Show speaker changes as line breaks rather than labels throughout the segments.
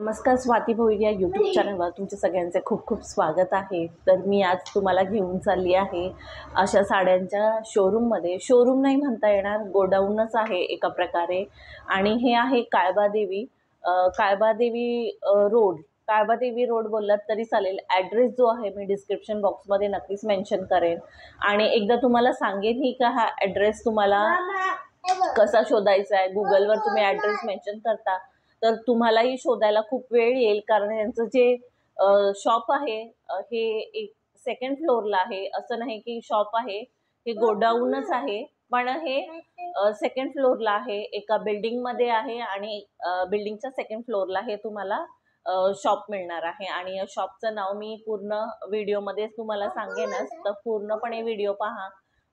नमस्कार, स्वाती भोईर या यूट्यूब चॅनलवर तुमचे सगळ्यांचे खूप खूप स्वागत आहे। तर मी आज तुम्हाला घेऊन चालली आहे अशा साड्यांच्या शोरूममध्ये। शोरूम नाही म्हणता येणार, गोडाऊनच आहे एका प्रकारे। आणि हे आहे काळबादेवी काळबादेवी रोड बोललात तरी चालेल। ॲड्रेस जो आहे मी डिस्क्रिप्शन बॉक्समध्ये नक्कीच मेन्शन करेन। आणि एकदा तुम्हाला सांगेन ही का हा ॲड्रेस तुम्हाला कसा शोधायचा आहे। गुगलवर तुम्ही ॲड्रेस मेन्शन करता तर तुम्हालाही शोधायला खूप वेळ येईल, कारण यांचं जे शॉप आहे हे एक सेकंड फ्लोअरला आहे। असं नाही की शॉप आहे, हे गोडाऊनच आहे, पण हे सेकंड फ्लोअरला आहे, एका बिल्डिंगमध्ये आहे। आणि बिल्डिंगच्या सेकंड फ्लोअरला हे तुम्हाला शॉप मिळणार आहे। आणि या शॉपचं नाव मी पूर्ण व्हिडिओमध्येच तुम्हाला सांगेनच, तर पूर्णपणे व्हिडिओ पहा,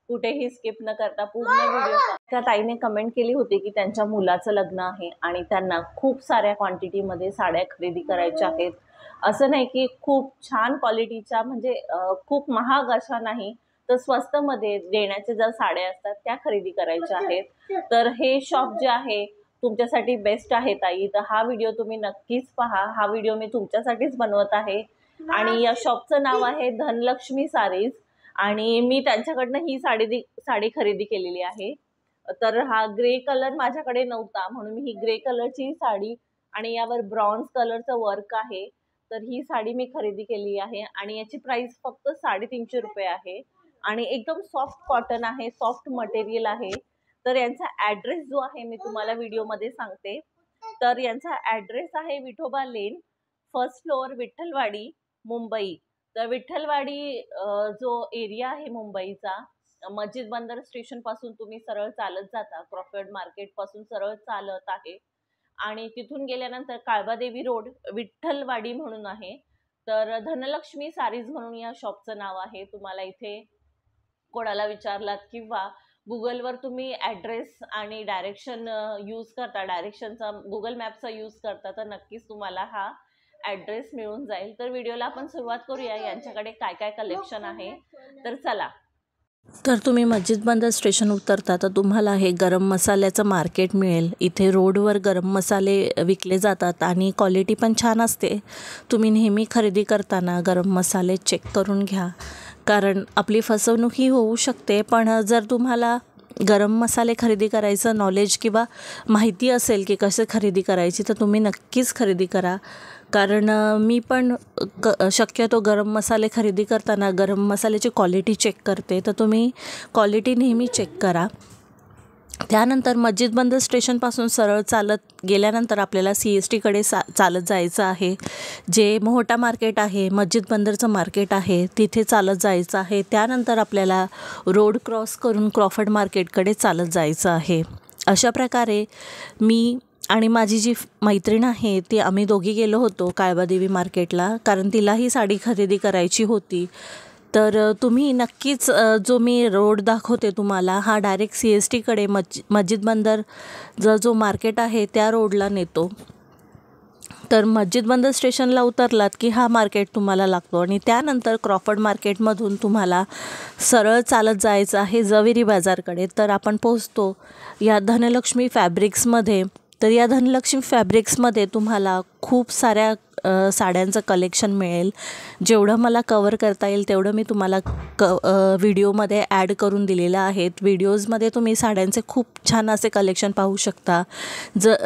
कुठेही स्किप न करता पूर्ण व्हिडिओ पहा। त्या ताईने कमेंट केली होती की त्यांच्या मुलाचं लग्न आहे आणि त्यांना खूप साऱ्या क्वांटिटीमध्ये साड्या खरेदी करायच्या आहेत। असं नाही की खूप छान क्वालिटीच्या, म्हणजे खूप महाग अशा नाही, तर स्वस्तमध्ये देण्याचे ज्या साड्या असतात त्या खरेदी करायच्या आहेत। तर हे शॉप जे आहे तुमच्यासाठी बेस्ट आहे ताई, तर हा व्हिडिओ तुम्ही नक्कीच पहा। हा व्हिडिओ मी तुमच्यासाठीच बनवत आहे। आणि या शॉपचं नाव आहे धनलक्ष्मी सारीज, आणि मी त्यांच्याकडनं ही साडी खरेदी केलेली आहे। तर हा ग्रे कलर माझ्याकडे नव्हता म्हणून मी ही ग्रे कलरची साडी, आणि यावर ब्रॉन्झ कलरचं वर्क आहे, तर ही साडी मी खरेदी केली आहे। आणि याची प्राइस फक्त 350 रुपये आहे। आणि एकदम सॉफ्ट कॉटन आहे, सॉफ्ट मटेरियल आहे। तर यांचा ॲड्रेस जो आहे मी तुम्हाला व्हिडिओमध्ये सांगते। तर यांचा ॲड्रेस आहे विठोबा लेन, फर्स्ट फ्लोअर, विठ्ठलवाडी, मुंबई। तर विठ्ठलवाडी जो एरिया आहे मुंबईचा, मस्जिद बंदर स्टेशन पासून तुम्ही सरळ चालत जाता, क्रॉफर्ड मार्केट पासून सरळ चालत आहे, आणि तिथून गेल्यानंतर काळबादेवी रोड, विठ्ठलवाडी म्हणून आहे। तर धनलक्ष्मी सारीज म्हणून या शॉपचं नाव आहे। तुम्हाला इथे कोणाला विचारलात किंवा गुगलवर तुम्ही ॲड्रेस आणि डायरेक्शन यूज करता, डायरेक्शनचा गुगल मॅपचा यूज करता, तर नक्कीच तुम्हाला हा ॲड्रेस मिळून जाईल। तर व्हिडिओला आपण सुरुवात करूया, यांच्याकडे काय काय कलेक्शन आहे, तर चला।
तर तुम्ही मस्जिद बंदर स्टेशन उतरता तर तुम्हाला हे गरम मसाल्याचं मार्केट मिळेल। इथे रोडवर गरम मसाले विकले जातात आणि क्वालिटी पण छान असते। तुम्ही नेहमी खरेदी करताना गरम मसाले चेक करून घ्या, कारण आपली फसवणूक ही होऊ शकते। पण जर तुम्हाला गरम मसाले खरेदी करायचं नॉलेज किंवा माहिती असेल की कसे खरेदी करायची, तर तुम्ही नक्कीच खरेदी करा। कारण मी पण शक्यतो गरम मसाले खरेदी करताना गरम मसाल्याची क्वालिटी चेक करते, तर तुम्ही क्वालिटी नेहमी चेक करा। त्यानंतर मस्जिद बंदर स्टेशनपासून सरळ चालत गेल्यानंतर आपल्याला CSTकडे चालत जायचं आहे। जे मोहटा मार्केट आहे, मस्जिद बंदरचं मार्केट आहे, तिथे चालत जायचं आहे। त्यानंतर आपल्याला रोड क्रॉस करून क्रॉफर्ड मार्केटकडे चालत जायचं आहे। अशा प्रकारे मी आणि माझी जी मैत्रीण आहे ती आम्ही दोघी गेलो होतो काळबादेवी मार्केटला, कारण तिलाही साडी खरेदी करायची होती। तर तुम्ही नक्कीच जो मी रोड दाखवते तुम्हाला, हा डायरेक्ट CSTकडे मस्जिद बंदर जो मार्केट आहे त्या रोडला नेतो। तर मस्जिद बंदर स्टेशनला उतरलात की हा मार्केट तुम्हाला लागतो, आणि त्यानंतर क्रॉफर्ड मार्केटमधून तुम्हाला सरळ चालत जायचं आहे जवेरी बाजारकडे। तर आपण पोहोचतो या धनलक्ष्मी फॅब्रिक्समध्ये। तर या धनलक्ष्मी फॅब्रिक्समध्ये तुम्हाला खूप साऱ्या साड्यांचं कलेक्शन मिळेल। जेवढं मला कवर करता येईल तेवढं मी तुम्हाला व्हिडिओमध्ये ॲड करून दिलेलं आहे। व्हिडिओजमध्ये तुम्ही साड्यांचे खूप छान असे कलेक्शन पाहू शकता।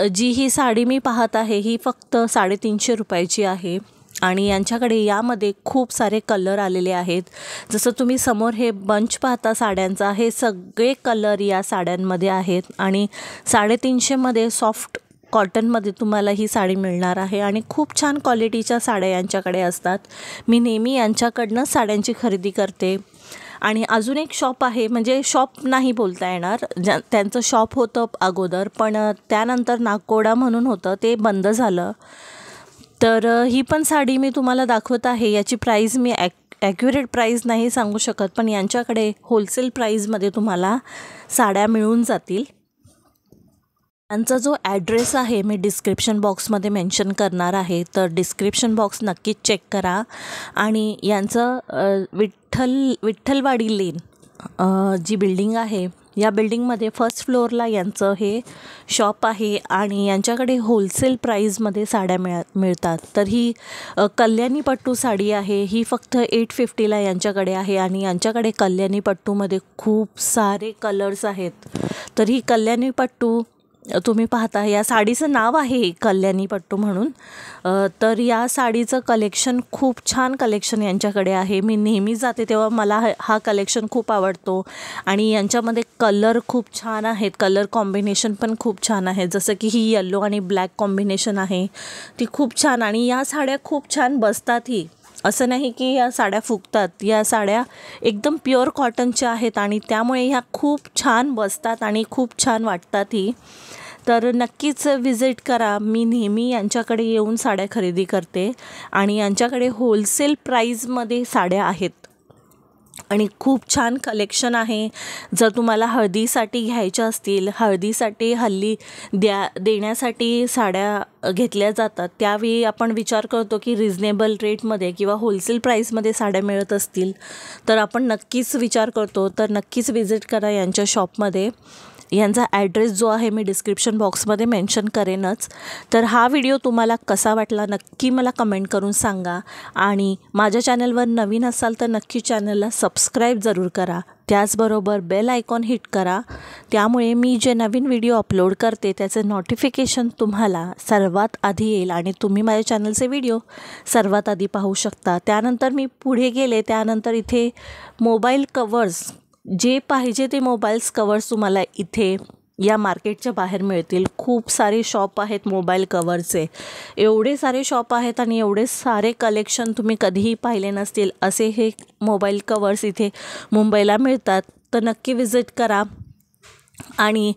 जी ही साडी मी पाहत आहे ही फक्त 350 रुपयाची आहे, आणि यांच्याकडे यामध्ये खूप सारे कलर आलेले आहेत। जसं तुम्ही समोर हे बंच पाहता साड्यांचा, हे सगळे कलर या साड्यांमध्ये आहेत। आणि 350मध्ये सॉफ्ट कॉटनमध्ये तुम्हाला ही साडी मिळणार आहे, आणि खूप छान क्वालिटीच्या साड्या यांच्याकडे असतात। मी नेहमी यांच्याकडनं साड्यांची खरेदी करते। आणि अजून एक शॉप आहे, म्हणजे शॉप नाही बोलता येणार, त्यांचं शॉप होतं अगोदर, पण त्यानंतर नागकोडा म्हणून होतं, ते बंद झालं। तर ही पण साडी मी तुम्हाला दाखवत आहे। याची प्राईस मी ॲक्युरेट प्राईस नाही सांगू शकत, पण यांच्याकडे होलसेल प्राईजमध्ये तुम्हाला साड्या मिळून जातील। यांचा जो ॲड्रेस आहे मी डिस्क्रिप्शन बॉक्समध्ये मेन्शन करणार आहे, तर डिस्क्रिप्शन बॉक्स नक्कीच चेक करा। आणि यांचं विठ्ठलवाडी लेन जी बिल्डिंग आहे या बिल्डिंगमध्ये फर्स्ट फ्लोअरला यांचं हे शॉप आहे आणि यांच्याकडे होलसेल प्राईजमध्ये साड्या मिळतात. तर ही कल्याणी पट्टू साडी आहे, ही फक्त 850ला यांच्याकडे आहे आणि यांच्याकडे कल्याणी पट्टूमध्ये खूप सारे कलर्स आहेत. तर ही कल्याणी पट्टू तुम्ही पाहता, या साडीचं नाव आहे कल्याणी पट्टू म्हणून. तर या साडीचं कलेक्शन खूप छान कलेक्शन यांच्याकडे आहे. मी नेहमी जाते तेव्हा मला हा कलेक्शन खूप आवडतो आणि यांच्यामध्ये कलर खूप छान आहेत, कलर कॉम्बिनेशन पण खूप छान आहे. जसं की ही येलो आणि ब्लॅक कॉम्बिनेशन आहे ती खूप छान, आणि या साड्या खूप छान बसतातही. असं नाही की या साड्या फुगतात, या साड्या एकदम प्युअर कॉटनच्या आहेत आणि त्यामुळे ह्या खूप छान बसतात आणि खूप छान वाटतातही. तर नक्कीच विजिट करा. मी नेहमी यांच्याकडे येऊन साड्या खरेदी करते आणि यांच्याकडे होलसेल प्राईजमध्ये साड्या आहेत आणि खूप छान कलेक्शन आहे. जर तुम्हाला हळदीसाठी घ्यायच्या असतील, हळदीसाठी हल्ली देण्यासाठी साड्या घेतल्या जातात, त्यावेळी आपण विचार करतो की रिजनेबल रेटमध्ये किंवा होलसेल प्राईसमध्ये साड्या मिळत असतील तर आपण नक्कीच विचार करतो. तर नक्कीच विजिट करा यांच्या शॉपमध्ये. यांचा ॲड्रेस जो आहे मी डिस्क्रिप्शन बॉक्समध्ये मेन्शन करेनच. तर हा व्हिडिओ तुम्हाला कसा वाटला नक्की मला कमेंट करून सांगा आणि माझ्या चॅनलवर नवीन असाल तर नक्की चॅनलला सबस्क्राईब जरूर करा. त्याचबरोबर बेल आयकॉन हिट करा, त्यामुळे मी जे नवीन व्हिडिओ अपलोड करते त्याचे नोटिफिकेशन तुम्हाला सर्वात आधी येईल आणि तुम्ही माझ्या चॅनलचे व्हिडिओ सर्वात आधी पाहू शकता. त्यानंतर मी पुढे गेले, त्यानंतर इथे मोबाईल कवर्स, जे पाहिजे ते मोबाईल्स कवर्स तुम्हाला इथे या मार्केटच्या बाहेर मिळतील. खूप सारे शॉप आहेत मोबाईल कवरचे, एवढे सारे शॉप आहेत आणि एवढे सारे कलेक्शन तुम्ही कधीही पाहिले नसतील असे हे मोबाईल कवर्स इथे मुंबईला मिळतात. तर नक्की विजिट करा आणि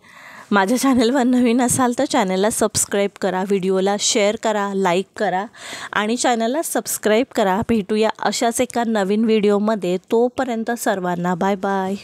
माझ्या चॅनलवर नवीन असाल तर चॅनलला सबस्क्राईब करा, व्हिडिओला शेअर करा, लाईक करा आणि चॅनलला सबस्क्राईब करा. भेटूया अशाच एका नवीन व्हिडिओमध्ये. तोपर्यंत सर्वांना बाय बाय.